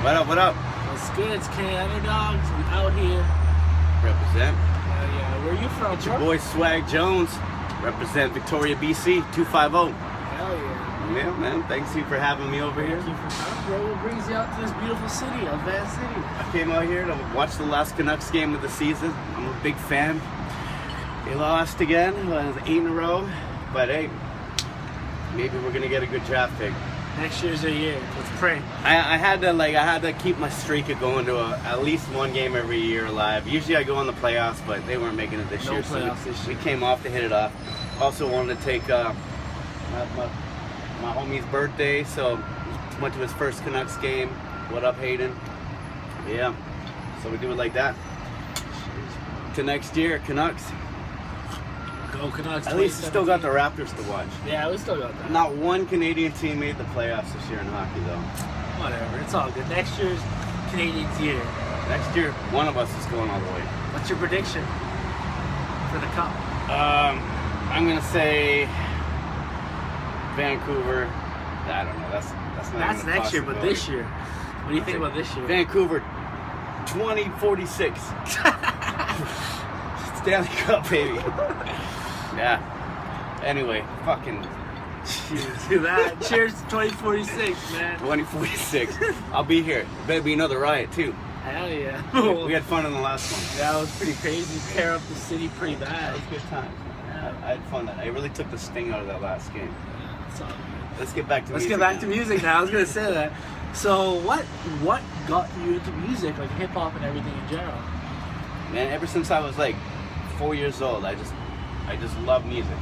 What up, what up? What's good? It's Underdogs. I'm out here. Represent. Yeah. Where you from, It's your boy Swagg Jones. Represent Victoria, BC, 250. Hell yeah. Yeah, man. Thanks you for having me over here. Thank you for coming, bro. What brings you out to this beautiful city, Advanced City? I came out here to watch the last Canucks game of the season. I'm a big fan. They lost again. It was 8 in a row. But hey, maybe we're gonna get a good draft pick. Next year's your year. Let's pray. I had to keep my streak of going to at least one game every year alive. Usually I go in the playoffs, but they weren't making it this year. No playoffs this year. We came off to hit it off. Also wanted to take my homie's birthday, so went to his first Canucks game. What up, Hayden? Yeah. So we do it like that. To next year, Canucks. Go Canucks. At least we still got the Raptors to watch. Yeah, we still got that. Not one Canadian team made the playoffs this year in hockey, though. Whatever. It's all good. Next year's Canadians' year. Next year, one of us is going all the way. What's your prediction for the Cup? I'm gonna say Vancouver. I don't know. That's not. That's even a next year, but possibility. this year. What do you think about this year? Vancouver, 2046. Stanley Cup, baby. Yeah. Anyway, fucking. Cheers to that. Cheers to 2046, man. 2046. I'll be here. Better be another riot too. Hell yeah. We had fun in the last one. That was pretty crazy. Tear up the city pretty bad. It was good times. Yeah. I had fun. I really took the sting out of that last game. It's all good. Let's get back to Let's music get back now. to music now. I was gonna say that. So what got you into music, like hip hop and everything in general? Man, ever since I was like 4 years old, I just love music.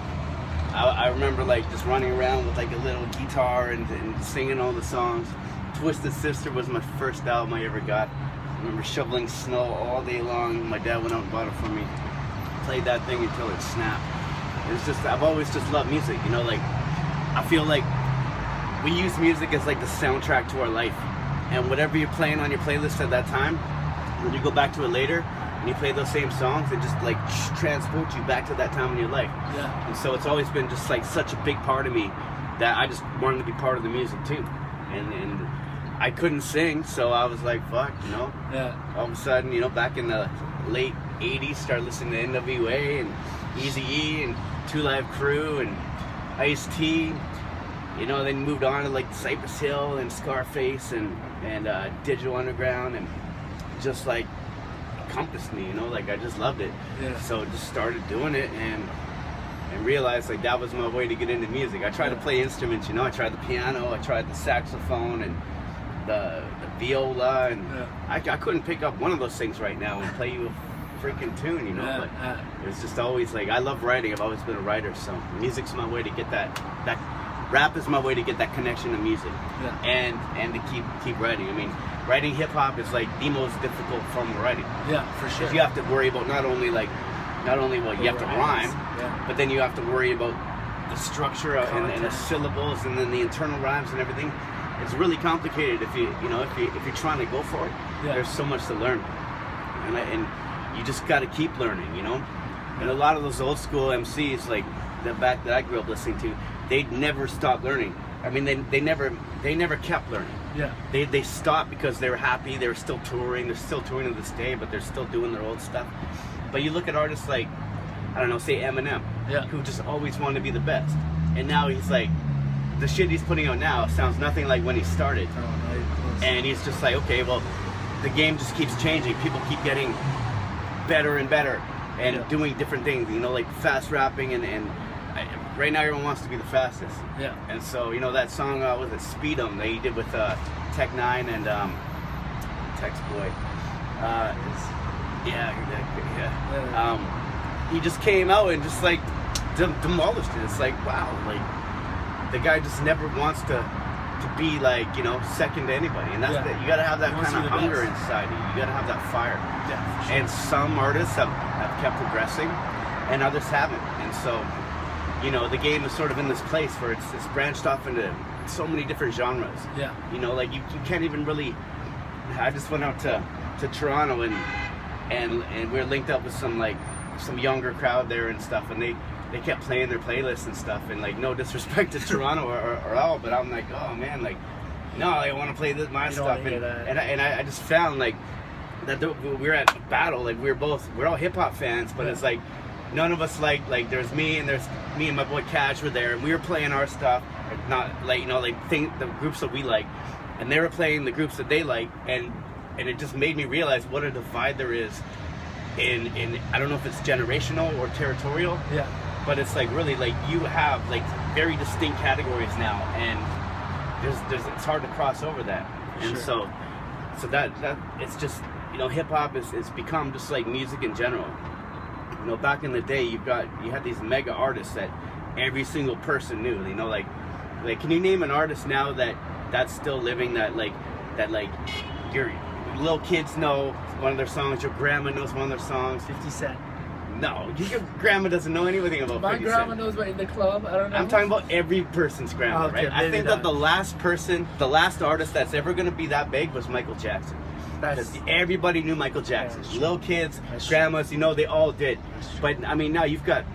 I remember like just running around with like a little guitar and singing all the songs. Twisted Sister was my first album I ever got. I remember shoveling snow all day long. My dad went out and bought it for me. Played that thing until it snapped. It's just, I've always just loved music, you know, like I feel like we use music as like the soundtrack to our life. And whatever you're playing on your playlist at that time, when you go back to it later, and you play those same songs, it just like transports you back to that time in your life. Yeah. And so it's always been just like such a big part of me that I just wanted to be part of the music too. And I couldn't sing, so I was like, fuck, you know. Yeah. All of a sudden, you know, back in the late 80s, started listening to NWA and Eazy-E and Two Live Crew and Ice-T. You know, then moved on to like Cypress Hill and Scarface and Digital Underground, and just like encompassed me, you know, like I just loved it. Yeah. So just started doing it and realized like that was my way to get into music. I tried to play instruments, you know, I tried the piano, I tried the saxophone and the viola, and I couldn't pick up one of those things right now and play you a freaking tune, you know, but it's just always like, I love writing, I've always been a writer, so music's my way to get that rap is my way to get that connection to music. And to keep writing. I mean, writing hip hop is like the most difficult form of writing. Yeah, for sure. Because you have to worry about not only what you have to rhyme, but then you have to worry about the structure and the syllables and then the internal rhymes and everything. It's really complicated if you're trying to go for it. Yeah. There's so much to learn, and you just got to keep learning, you know. And a lot of those old school MCs, like the back that I grew up listening to, they never stopped learning. I mean, they never kept learning. Yeah. They stopped because they were happy. They were still touring. They're still touring to this day, but they're still doing their old stuff. But you look at artists like, I don't know, say Eminem, who just always wanted to be the best, and now he's like, the shit he's putting out now sounds nothing like when he started. And he's just like, okay, well, the game just keeps changing. People keep getting better and better and doing different things, you know, like fast rapping and right now everyone wants to be the fastest. Yeah. And so, you know, that song, was it Speed 'em, that he did with Tech 9 and Tex Boy. He just came out and just like demolished it. It's like, wow, like the guy just never wants to be like, you know, second to anybody. And that's you gotta have that kind of hunger inside you. You gotta have that fire. Yeah, for sure. And some artists have kept progressing and others haven't. And so, you know, the game is sort of in this place where it's branched off into so many different genres. Yeah. You know, like you can't even really. I just went out to Toronto and we're linked up with some younger crowd there and stuff, and they kept playing their playlists and stuff, and like, no disrespect to Toronto or all, but I'm like, oh man, like No, I want to play my You don't stuff. wanna hear that. And I just found like that we were at a battle. Like we're all hip hop fans, but it's like none of us like there's me and my boy Cash were there, and we were playing our stuff. Not like the groups that we like, and they were playing the groups that they like, and it just made me realize what a divide there is in I don't know if it's generational or territorial. Yeah. But it's like really like you have like very distinct categories now, and there's it's hard to cross over that. And so that it's just, you know, hip hop is become just like music in general. You know, back in the day you had these mega artists that every single person knew. You know, like can you name an artist now that's still living that your little kids know one of their songs, your grandma knows one of their songs? 50 Cent. No, your grandma doesn't know anything about 50 Cent. My grandma knows about In the Club. I don't know. I'm talking about every person's grandma, Okay, right? I think that the last artist that's ever going to be that big was Michael Jackson. Because everybody knew Michael Jackson. Little kids, grandmas, you know, they all did. But I mean, now you've got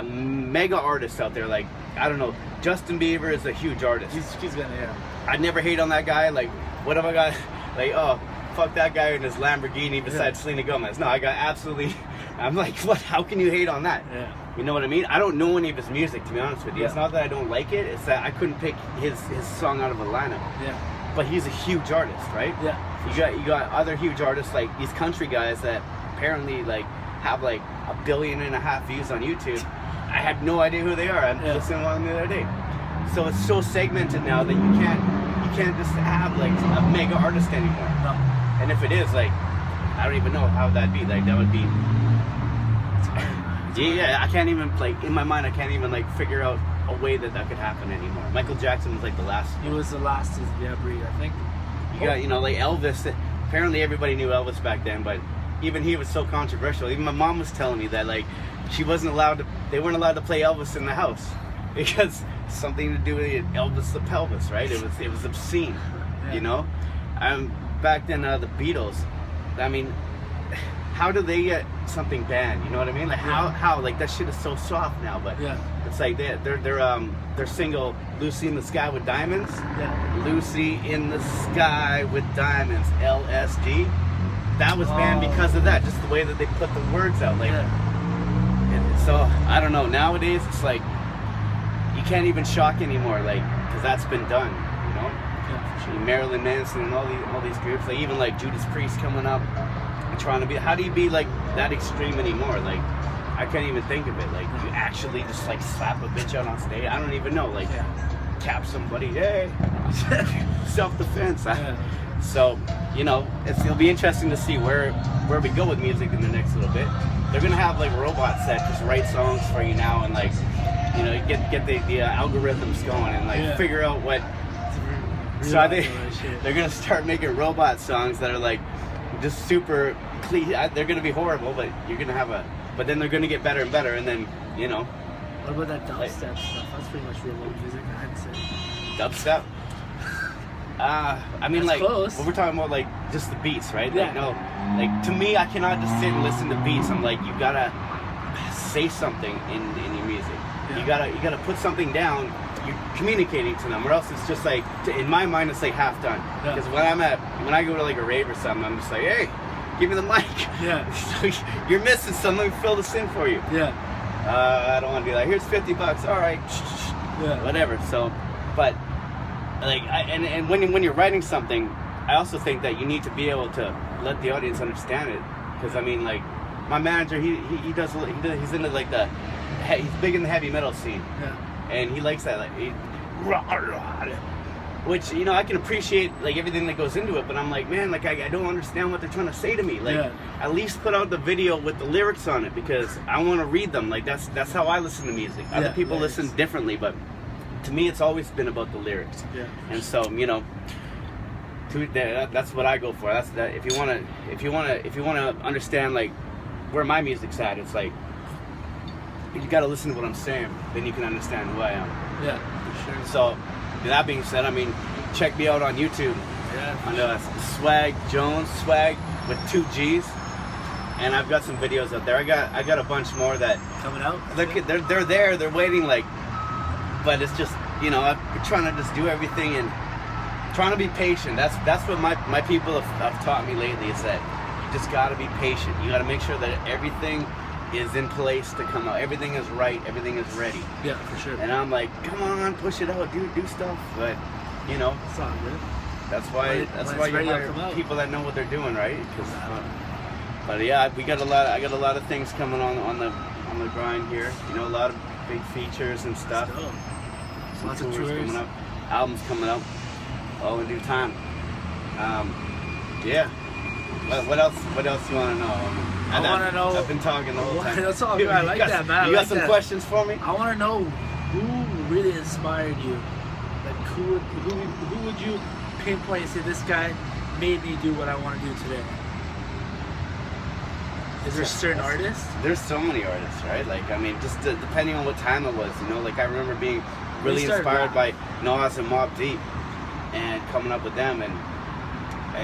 mega artists out there. Like, I don't know, Justin Bieber is a huge artist. He's gonna, yeah. I never hate on that guy. Like, what have I got? Like, oh, fuck that guy in his Lamborghini besides Selena Gomez. No, I got absolutely. I'm like, what? How can you hate on that? Yeah. You know what I mean? I don't know any of his music, to be honest with you. It's not that I don't like it. It's that I couldn't pick his song out of a lineup. Yeah. But he's a huge artist, right? Yeah. You got other huge artists like these country guys that apparently like have like 1.5 billion views on YouTube. I had no idea who they are. I'm listening to one the other day. So it's so segmented now that you can't just have like a mega artist anymore. No. And if it is, like, I don't even know how that'd be. Like, that would be. Yeah, I can't even, like, in my mind, I can't even, like, figure out a way that could happen anymore. Michael Jackson was, like, the last. He was the last to breed, I think. You got, you know, like Elvis. Apparently everybody knew Elvis back then, but even he was so controversial. Even my mom was telling me that, like, they weren't allowed to play Elvis in the house because something to do with Elvis the pelvis, right? It was obscene, you know? Back then, the Beatles, I mean, how do they get something banned? You know what I mean? Like how like that shit is so soft now, but it's like their single "Lucy in the Sky with Diamonds." Yeah. Lucy in the Sky with Diamonds, LSD. That was banned because of that, just the way that they put the words out. Like, so I don't know. Nowadays, it's like you can't even shock anymore, like, because that's been done. You know. Marilyn Manson and all these groups, like even like Judas Priest coming up and trying to be. How do you be like that extreme anymore? Like, I can't even think of it. Like, you actually just like slap a bitch out on stage. I don't even know. Like, cap somebody. Hey, self-defense. So, you know, it'll be interesting to see where we go with music in the next little bit. They're gonna have like robots that just write songs for you now and like, you know, get the algorithms going and like figure out what. So they're gonna start making robot songs that are like just super clean. They're gonna be horrible, but you're gonna have but then they're gonna get better and better, and then, you know. What about that dubstep stuff? That's pretty much real music, I'd say. Dubstep? I mean, that's like, close. we're talking about like just the beats, right? Yeah. Like, no, like to me, I cannot just sit and listen to beats. I'm like, you gotta say something in your music. Yeah. You gotta put something down. You're communicating to them, or else it's just like, in my mind, it's like half done. Because when I go to like a rave or something, I'm just like, hey, give me the mic. Yeah. So you're missing something. Let me fill this in for you. Yeah. I don't want to be like, here's $50. All right. Yeah. Whatever. So, but like, and when you're writing something, I also think that you need to be able to let the audience understand it. Because I mean, like, my manager, he's into like he's big in the heavy metal scene. Yeah. And he likes that, like, which, you know, I can appreciate like everything that goes into it, but I'm like, man, like I don't understand what they're trying to say to me. Like, at least put out the video with the lyrics on it, because I want to read them. Like, that's how I listen to music. Other people listen differently, but to me, it's always been about the lyrics. Yeah. And so, you know, that's what I go for. That's that. If you wanna understand like where my music's at, it's like, you gotta listen to what I'm saying, then you can understand who I am. Yeah, for sure. So, that being said, I mean, check me out on YouTube. Yeah. On Swagg Jones, Swagg with 2 G's, and I've got some videos out there. I got a bunch more that coming out. They're there. They're waiting. Like, but it's just, you know, I'm trying to just do everything trying to be patient. That's what my people have taught me lately, is that you just got to be patient. You got to make sure that everything is in place to come out. Everything is right. Everything is ready. Yeah, for sure. And I'm like, come on, push it out, do stuff. But you know, It's all good. that's why you hire people that know what they're doing, right? But yeah, I got a lot of things coming on the grind here. You know, a lot of big features and stuff. Lots of tours coming up, albums coming up, all in due time. Yeah. What else you want to know? I want to know. I've been talking the whole time. That's all good. I like that, man. You got some questions for me? I want to know who really inspired you. Like who would you pinpoint and say this guy made me do what I want to do today? Is there certain artists? There's so many artists, right? Like, I mean, just depending on what time it was, you know. Like, I remember being really inspired by Nas and Mobb Deep and coming up with them, and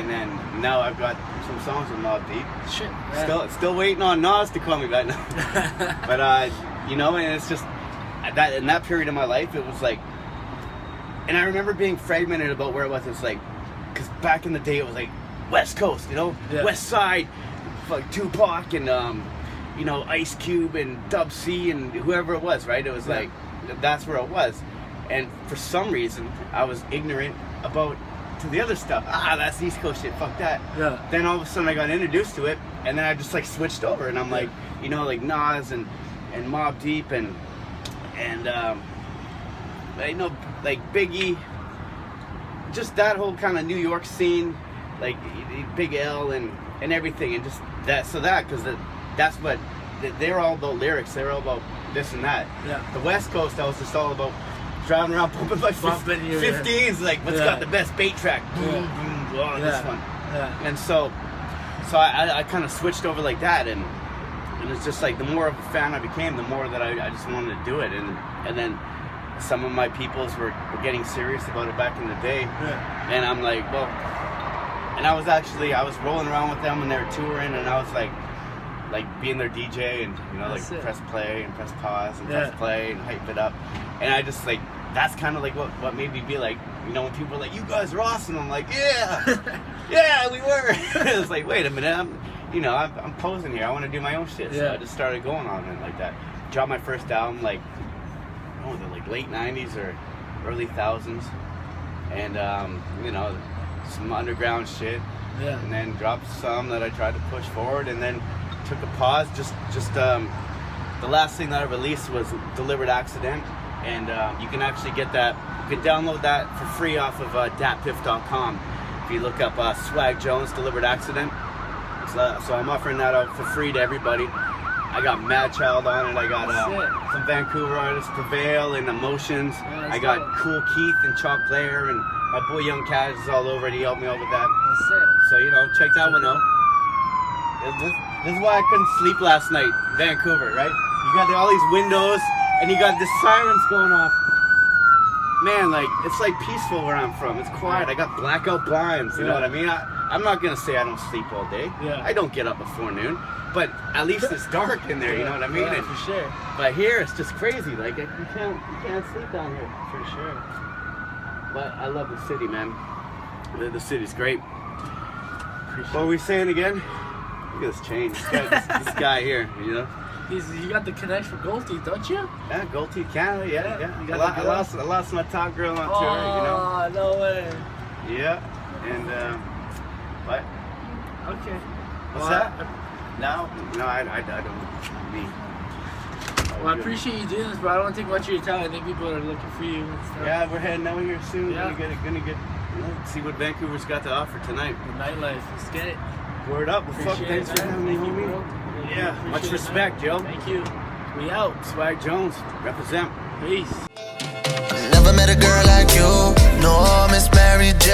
then now I've got some songs with Mobb Deep. Shit. Yeah. Still waiting on Nas to call me back now. But you know, and it's just that in that period of my life, it was like, and I remember being fragmented about where it was. It's like, because back in the day, it was like West Coast, you know, West Side. Like Tupac and you know, Ice Cube and Dub C and whoever it was, right? It was like that's where it was, and for some reason I was ignorant about to the other stuff. That's East Coast shit. Fuck that. Yeah. Then all of a sudden I got introduced to it, and then I just like switched over, and I'm like, you know, like Nas and Mobb Deep and you know, like Biggie, just that whole kind of New York scene, like Big L and everything, and just because that's what they're all about. Lyrics, they're all about this and that. Yeah. The West Coast, I was just all about driving around pumping my 15s, like what's got the best bait track, boom boom, this one. Yeah. And so I kind of switched over like that, and it's just like the more of a fan I became, the more that I just wanted to do it, and then some of my peoples were getting serious about it back in the day, and I'm like, well. And I was rolling around with them when they were touring, and I was like being their DJ, and you know, like press play and press pause and press play and hype it up. And I just like, that's kind of like what made me be like, you know, when people are like, you guys are awesome, I'm like, yeah, we were. It was like, wait a minute, I'm posing here. I want to do my own shit. So I just started going on it like that. Dropped my first album like late 90s or early thousands, and you know, some underground shit, and then dropped some that I tried to push forward, and then took a pause. Just the last thing that I released was Deliberate Accident, and you can actually get that. You can download that for free off of datpiff.com. If you look up Swagg Jones Deliberate Accident, so I'm offering that out for free to everybody. I got Mad Child on it. I got some Vancouver artists, Prevail and Emotions. I got Cool Keith and Chalk Blair, and my boy Young Cat is all over it. He helped me out with that. That's it. So, you know, check that one out. This is why I couldn't sleep last night. Vancouver, right? You got all these windows, and you got the sirens going off. Man, like, it's like peaceful where I'm from. It's quiet. I got blackout blinds, you know what I mean? I'm not going to say I don't sleep all day. I don't get up before noon. But at least it's dark in there, you know what I mean? Yeah, for sure. But here, it's just crazy. Like, you can't sleep down here. For sure. But I love the city, man. The city's great. What were we saying again? Look at this chain. This guy here, you know? You got the connect for Gold Teeth, don't you? Yeah, Gold Teeth Canada, yeah. You got I lost my top girl on tour, you know? Oh, no way. Yeah, and, what? Okay. What's that? No, I don't. Me. Well, I appreciate you doing this, but I don't think much of your time. I think people are looking for you and stuff. Yeah, we're heading over here soon. Yeah. Gonna get, see what Vancouver's got to offer tonight. The nightlife. Let's get it. Word up. Well, fuck, thanks for having me, homie. Yeah, much respect, yo. Thank you. We out. Swagg Jones, represent. Peace. Never met a girl like you. No, Miss Mary J.